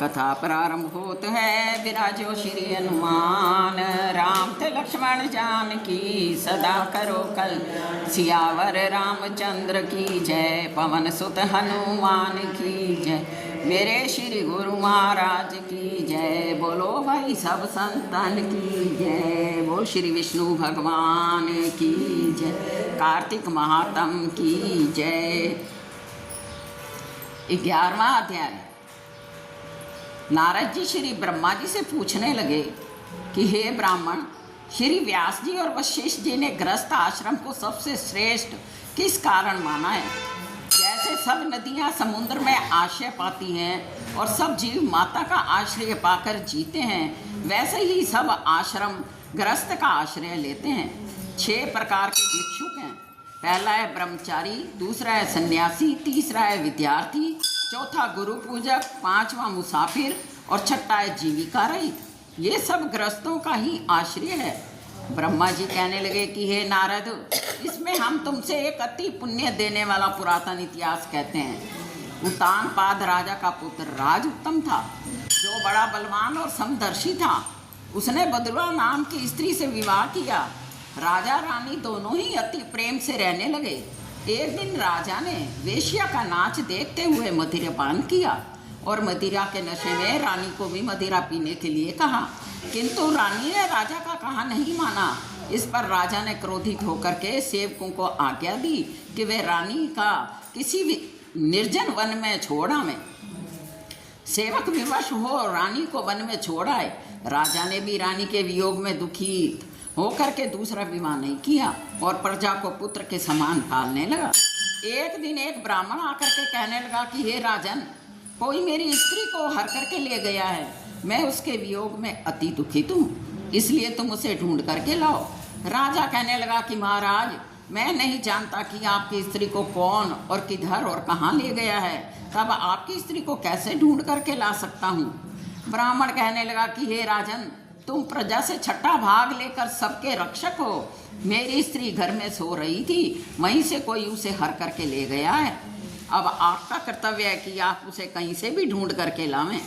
कथा प्रारंभ होत है। विराजो श्री हनुमान राम थे लक्ष्मण जानकी, सदा करो कल सियावर रामचंद्र की जय। पवन सुत हनुमान की जय, मेरे श्री गुरु महाराज की जय। बोलो भाई सब संतन की जय। बोल श्री विष्णु भगवान की जय, कार्तिक महात्म की जय। 11वां अध्याय। नारद जी श्री ब्रह्मा जी से पूछने लगे कि हे ब्राह्मण, श्री व्यास जी और वशिष्ठ जी ने गृहस्थ आश्रम को सबसे श्रेष्ठ किस कारण माना है? जैसे सब नदियां समुद्र में आश्रय पाती हैं और सब जीव माता का आश्रय पाकर जीते हैं, वैसे ही सब आश्रम गृहस्थ का आश्रय लेते हैं। 6 प्रकार के भिक्षुक हैं। पहला है ब्रह्मचारी, दूसरा है सन्यासी, तीसरा है विद्यार्थी, चौथा गुरु पूजक, 5वां मुसाफिर और छठा है जीविका रहित। ये सब गृहस्थों का ही आश्रय है। ब्रह्मा जी कहने लगे कि हे नारद, इसमें हम तुमसे एक अति पुण्य देने वाला पुरातन इतिहास कहते हैं। उत्तानपाद राजा का पुत्र राज उत्तम था, जो बड़ा बलवान और समदर्शी था। उसने बदुला नाम की स्त्री से विवाह किया। राजा रानी दोनों ही अति प्रेम से रहने लगे। एक दिन राजा ने वेश्या का नाच देखते हुए मदिरा पान किया और मदिरा के नशे में रानी को भी मदिरा पीने के लिए कहा, किंतु रानी ने राजा का कहा नहीं माना। इस पर राजा ने क्रोधित होकर के सेवकों को आज्ञा दी कि वे रानी का किसी भी निर्जन वन में छोड़ आवें। सेवक विवश हो रानी को वन में छोड़ आए। राजा ने भी रानी के वियोग में दुखी होकर के दूसरा विवाह नहीं किया और प्रजा को पुत्र के समान पालने लगा। एक दिन एक ब्राह्मण आकर के कहने लगा कि हे राजन, कोई मेरी स्त्री को हर करके ले गया है। मैं उसके वियोग में अति दुखित हूँ, इसलिए तुम उसे ढूंढ करके लाओ। राजा कहने लगा कि महाराज, मैं नहीं जानता कि आपकी स्त्री को कौन और किधर और कहाँ ले गया है, तब आपकी स्त्री को कैसे ढूंढ करके ला सकता हूँ। ब्राह्मण कहने लगा कि हे राजन, तुम प्रजा से छठा भाग लेकर सबके रक्षक हो। मेरी स्त्री घर में सो रही थी, वहीं से कोई उसे हर करके ले गया है। अब आपका कर्तव्य है कि आप उसे कहीं से भी ढूंढ करके लावें।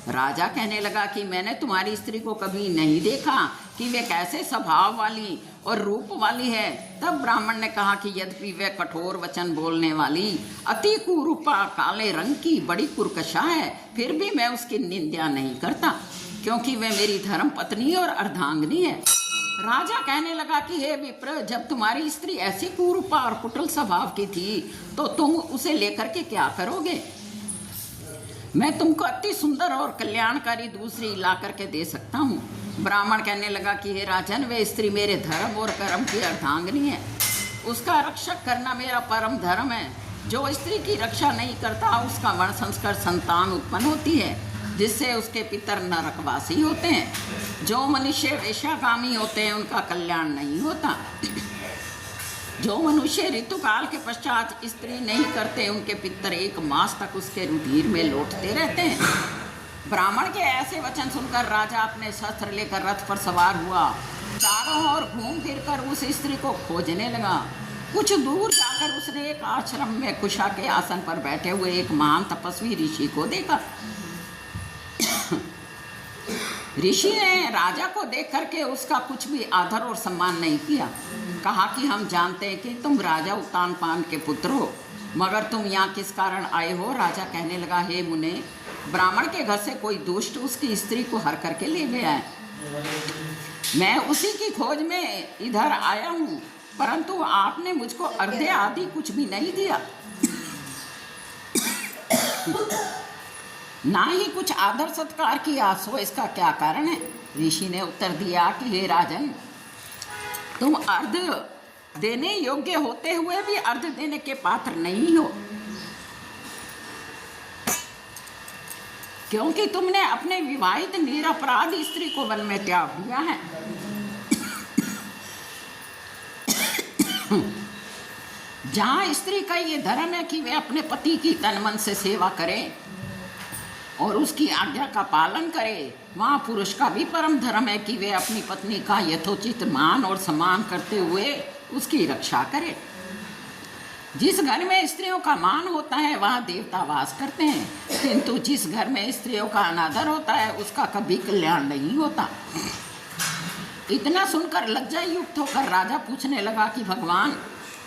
राजा कहने लगा कि मैंने तुम्हारी स्त्री को कभी नहीं देखा कि वे कैसे स्वभाव वाली और रूप वाली है। तब ब्राह्मण ने कहा कि यद्यपि वे कठोर वचन बोलने वाली, अति कुरूपा, काले रंग की, बड़ी कुर्कशा है, फिर भी मैं उसकी निंदा नहीं करता, क्योंकि वे मेरी धर्म पत्नी और अर्धांगिनी है। राजा कहने लगा कि हे विप्र, जब तुम्हारी स्त्री ऐसी कुरूपा और कुटिल स्वभाव की थी तो तुम उसे लेकर के क्या करोगे? मैं तुमको अति सुंदर और कल्याणकारी दूसरी ला करके दे सकता हूँ। ब्राह्मण कहने लगा कि हे राजन, वे स्त्री मेरे धर्म और कर्म की अर्धांगिनी है। उसका रक्षक करना मेरा परम धर्म है। जो स्त्री की रक्षा नहीं करता, उसका वर्ण संस्कार संतान उत्पन्न होती है, जिससे उसके पितर नरकवासी होते हैं। जो मनुष्य वेश्यागामी होते हैं, उनका कल्याण नहीं होता। जो मनुष्य ऋतुकाल के पश्चात स्त्री नहीं करते, उनके पितर 1 मास तक उसके रुधिर में लौटते रहते हैं। ब्राह्मण के ऐसे वचन सुनकर राजा अपने शस्त्र लेकर रथ पर सवार हुआ। चारों ओर घूम फिर कर उस स्त्री को खोजने लगा। कुछ दूर जाकर उसने एक आश्रम में कुशा के आसन पर बैठे हुए एक महान तपस्वी ऋषि को देखा। ऋषि ने राजा को देख करके उसका कुछ भी आदर और सम्मान नहीं किया। कहा कि हम जानते हैं कि तुम राजा उत्तानपाद के पुत्र हो, मगर तुम यहाँ किस कारण आए हो? राजा कहने लगा, हे मुने, ब्राह्मण के घर से कोई दुष्ट उसकी स्त्री को हर करके ले गया है। मैं उसी की खोज में इधर आया हूँ, परंतु आपने मुझको अर्घ्य आदि कुछ भी नहीं दिया, ना ही कुछ आदर सत्कार किया। सो इसका क्या कारण है? ऋषि ने उत्तर दिया कि हे राजन, तुम अर्घ्य देने योग्य होते हुए भी अर्घ्य देने के पात्र नहीं हो, क्योंकि तुमने अपने विवाहित निरपराध स्त्री को वन में त्याग दिया है। जहाँ स्त्री का ये धर्म है कि वे अपने पति की तन मन से सेवा करें और उसकी आज्ञा का पालन करे, वहाँ पुरुष का भी परम धर्म है कि वे अपनी पत्नी का यथोचित मान और सम्मान करते हुए उसकी रक्षा करे। जिस घर में स्त्रियों का मान होता है वहाँ देवता वास करते हैं, किंतु जिस घर में स्त्रियों का अनादर होता है उसका कभी कल्याण नहीं होता। इतना सुनकर लज्जा युक्त होकर राजा पूछने लगा कि भगवान,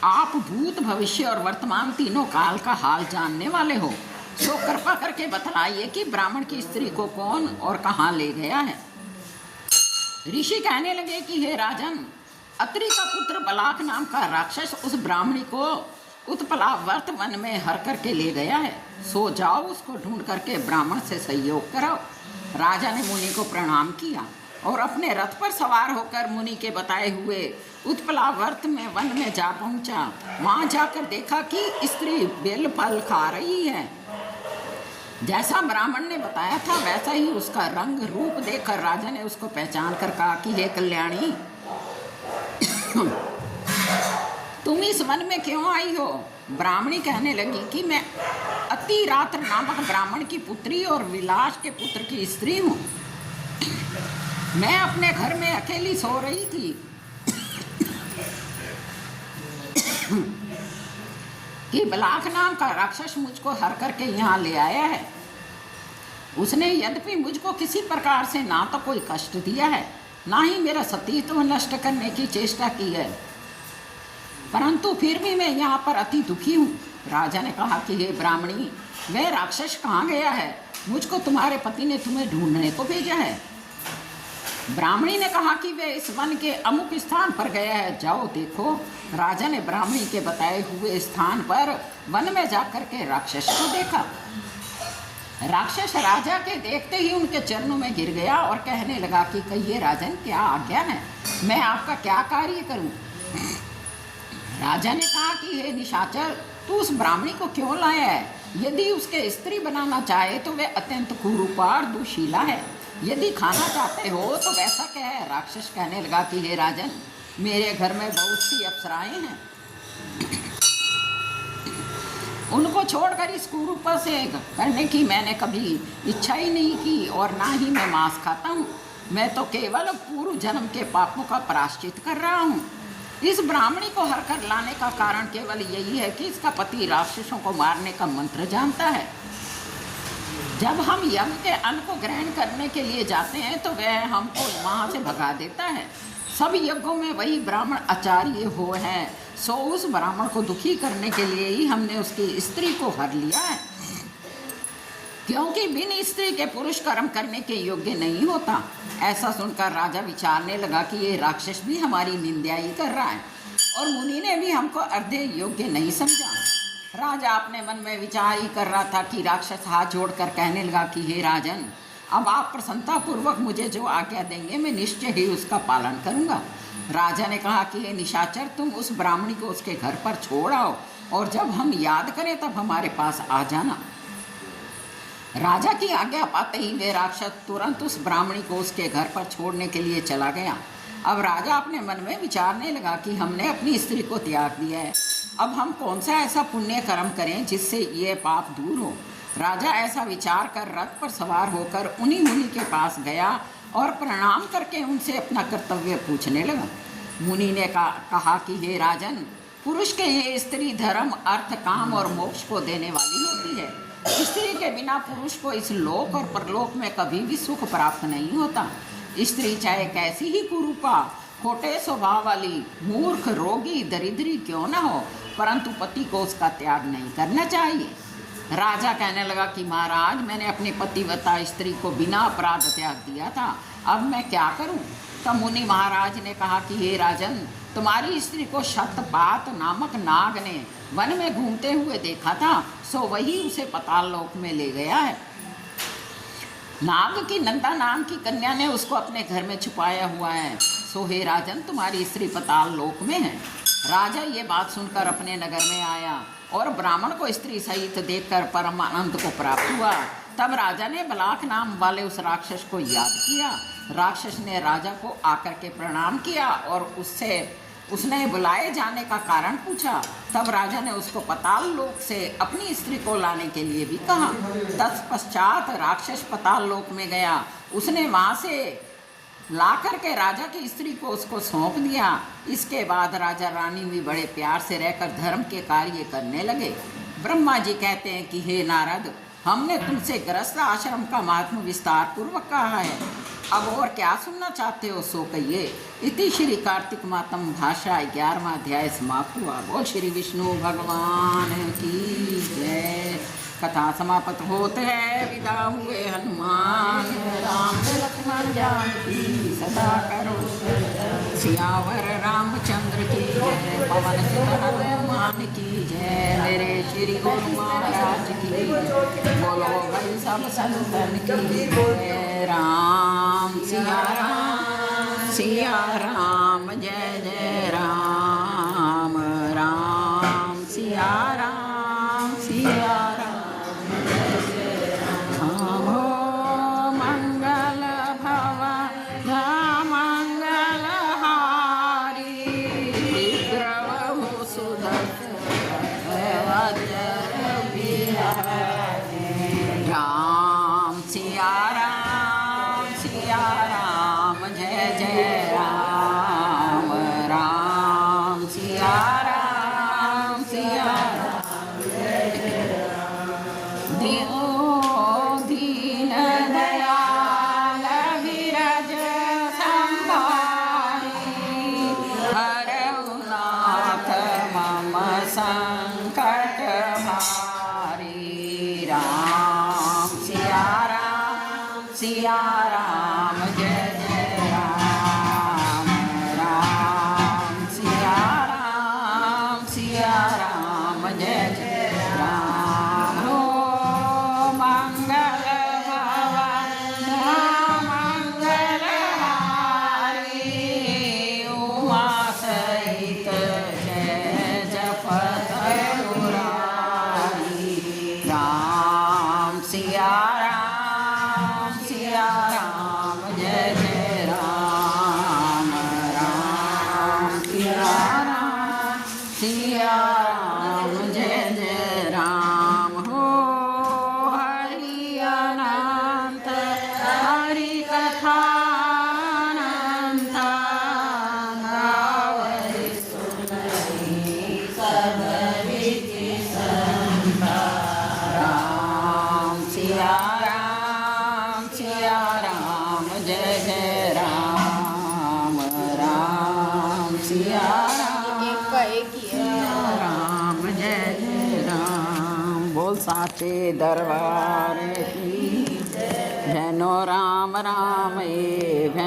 आप भूत भविष्य और वर्तमान तीनों काल का हाल जानने वाले हो, सो कृपा करके बतलाइए कि ब्राह्मण की स्त्री को कौन और कहाँ ले गया है। ऋषि कहने लगे कि हे राजन, अत्रि का पुत्र बलाक नाम का राक्षस उस ब्राह्मणी को उत्पलावर्त वन में हर करके ले गया है, सो जाओ उसको ढूंढ करके ब्राह्मण से सहयोग कराओ। राजा ने मुनि को प्रणाम किया और अपने रथ पर सवार होकर मुनि के बताए हुए उत्पलावर्त में वन में जा पहुंचा। वहां जाकर देखा कि स्त्री बेल फल खा रही है। जैसा ब्राह्मण ने बताया था वैसा ही उसका रंग रूप देखकर राजा ने उसको पहचान कर कहा कि हे कल्याणी, तुम इस वन में क्यों आई हो। ब्राह्मणी कहने लगी कि मैं अतिरात्र नामक ब्राह्मण की पुत्री और विलास के पुत्र की स्त्री हूँ। मैं अपने घर में अकेली सो रही थी कि बलाक नाम का राक्षस मुझको हर करके यहाँ ले आया है। उसने यद्यपि मुझको किसी प्रकार से ना तो कोई कष्ट दिया है, ना ही मेरा सतीत्व नष्ट करने की चेष्टा की है, परंतु फिर भी मैं यहाँ पर अति दुखी हूँ। राजा ने कहा कि हे ब्राह्मणी, वह राक्षस कहाँ गया है, मुझको तुम्हारे पति ने तुम्हें ढूंढने को भेजा है। ब्राह्मणी ने कहा कि वह इस वन के अमुक स्थान पर गया है, जाओ देखो। राजा ने ब्राह्मणी के बताए हुए स्थान पर वन में जाकर के राक्षस को देखा। राक्षस राजा के देखते ही उनके चरणों में गिर गया और कहने लगा कि कहिए राजन, क्या आज्ञा है, मैं आपका क्या कार्य करूं। राजा ने कहा कि हे निशाचर, तू उस ब्राह्मणी को क्यों लाया है। यदि उसके स्त्री बनाना चाहे तो वह अत्यंत कुरूपा और दुशीला है, यदि खाना चाहते हो तो वैसा क्या है। राक्षस कहने लगा कि हे राजन, मेरे घर में बहुत सी अप्सराएं हैं, उनको छोड़कर इस कुरूपा से करने की मैंने कभी इच्छा ही नहीं की और ना ही मैं मांस खाता हूँ। मैं तो केवल पूर्व जन्म के पापों का प्रायश्चित कर रहा हूँ। इस ब्राह्मणी को हर कर लाने का कारण केवल यही है कि इसका पति राक्षसों को मारने का मंत्र जानता है। जब हम यज्ञ के अन्न को ग्रहण करने के लिए जाते हैं तो वह हमको वहाँ से भगा देता है। सब यज्ञों में वही ब्राह्मण आचार्य हो है, सो उस ब्राह्मण को दुखी करने के लिए ही हमने उसकी स्त्री को हर लिया है, क्योंकि बिन स्त्री के पुरुष कर्म करने के योग्य नहीं होता। ऐसा सुनकर राजा विचारने लगा कि ये राक्षस भी हमारी निंदा ही कर रहा है और मुनि ने भी हमको अर्धे योग्य नहीं समझा। राजा अपने मन में विचार ही कर रहा था कि राक्षस हाथ जोड़कर कहने लगा कि हे राजन, अब आप प्रसन्नता पूर्वक मुझे जो आज्ञा देंगे मैं निश्चय ही उसका पालन करूंगा। राजा ने कहा कि हे निशाचर, तुम उस ब्राह्मणी को उसके घर पर छोड़ आओ और जब हम याद करें तब हमारे पास आ जाना। राजा की आज्ञा पाते ही वे राक्षस तुरंत उस ब्राह्मणी को उसके घर पर छोड़ने के लिए चला गया। अब राजा अपने मन में विचारने लगा कि हमने अपनी स्त्री को त्याग दिया है, अब हम कौन सा ऐसा पुण्य कर्म करें जिससे ये पाप दूर हो। राजा ऐसा विचार कर रथ पर सवार होकर उन्हीं मुनि के पास गया और प्रणाम करके उनसे अपना कर्तव्य पूछने लगा। मुनि ने कहा कि हे राजन, पुरुष के लिए स्त्री धर्म, अर्थ, काम और मोक्ष को देने वाली होती है। स्त्री के बिना पुरुष को इस लोक और परलोक में कभी भी सुख प्राप्त नहीं होता। स्त्री चाहे कैसी ही कुरूपा, खोटे स्वभाव वाली, मूर्ख, रोगी, दरिद्री क्यों न हो, परंतु पति को उसका त्याग नहीं करना चाहिए। राजा कहने लगा कि महाराज, मैंने अपनी पतिव्रता स्त्री को बिना अपराध त्याग दिया था, अब मैं क्या करूं। तब मुनि महाराज ने कहा कि हे राजन, तुम्हारी स्त्री को शतपात नामक नाग ने वन में घूमते हुए देखा था, सो वही उसे पाताल लोक में ले गया है। नाग की नंदा नाम की कन्या ने उसको अपने घर में छुपाया हुआ है, सो हे राजन, तुम्हारी स्त्री पाताल लोक में है। राजा ये बात सुनकर अपने नगर में आया और ब्राह्मण को स्त्री सहित देखकर परम आनंद को प्राप्त हुआ। तब राजा ने बलाक नाम वाले उस राक्षस को याद किया। राक्षस ने राजा को आकर के प्रणाम किया और उसने बुलाए जाने का कारण पूछा। तब राजा ने उसको पाताल लोक से अपनी स्त्री को लाने के लिए भी कहा। तत्पश्चात राक्षस पाताल लोक में गया। उसने वहाँ से ला करके राजा की स्त्री को उसको सौंप दिया। इसके बाद राजा रानी भी बड़े प्यार से रहकर धर्म के कार्य करने लगे। ब्रह्मा जी कहते हैं कि हे नारद, हमने तुमसे गृहस्थ आश्रम का महात्म विस्तार पूर्वक कहा है, अब और क्या सुनना चाहते हो सो कहिए। इति श्री कार्तिक मातम भाषा 11वां अध्याय समाप्त हुआ। बोल श्री विष्णु भगवान की जय। कथा समाप्त होते हैं, विदा हुए हनुमान। राम लक्ष्मण जानकी सदा करो सियावर रामचंद्र की जय। पवन सुत हनुमान की जय। मेरे श्री गुरु महाराज की बोलो भाई सब संतन की जय। राम सिया राम जय जय राम। राम सिया राम सिया राम। मंगल भवन मंगल हारी प्रभु सुदर्शन राम सिया राम जय जय राम। राम सिया राम दीन दयाल विरज संभारी हरऊ नाथ मम संकट हारी। राम सिया राम जय जय राम। राम सिया राम जय जय राम। मंगल भवन मंगल हारी उमा सहित जय जपत मुरारी। राम सिया राम जय जय राम। राम सिया राम जय जय राम। हो हरि अनंत हरि कथा अनंत गावै सुनहि सब विधि संत। राम सिया राम जय जय राम। राम सिया राम जय जय राम। बोल साचे दरबार की जय। राम राम ए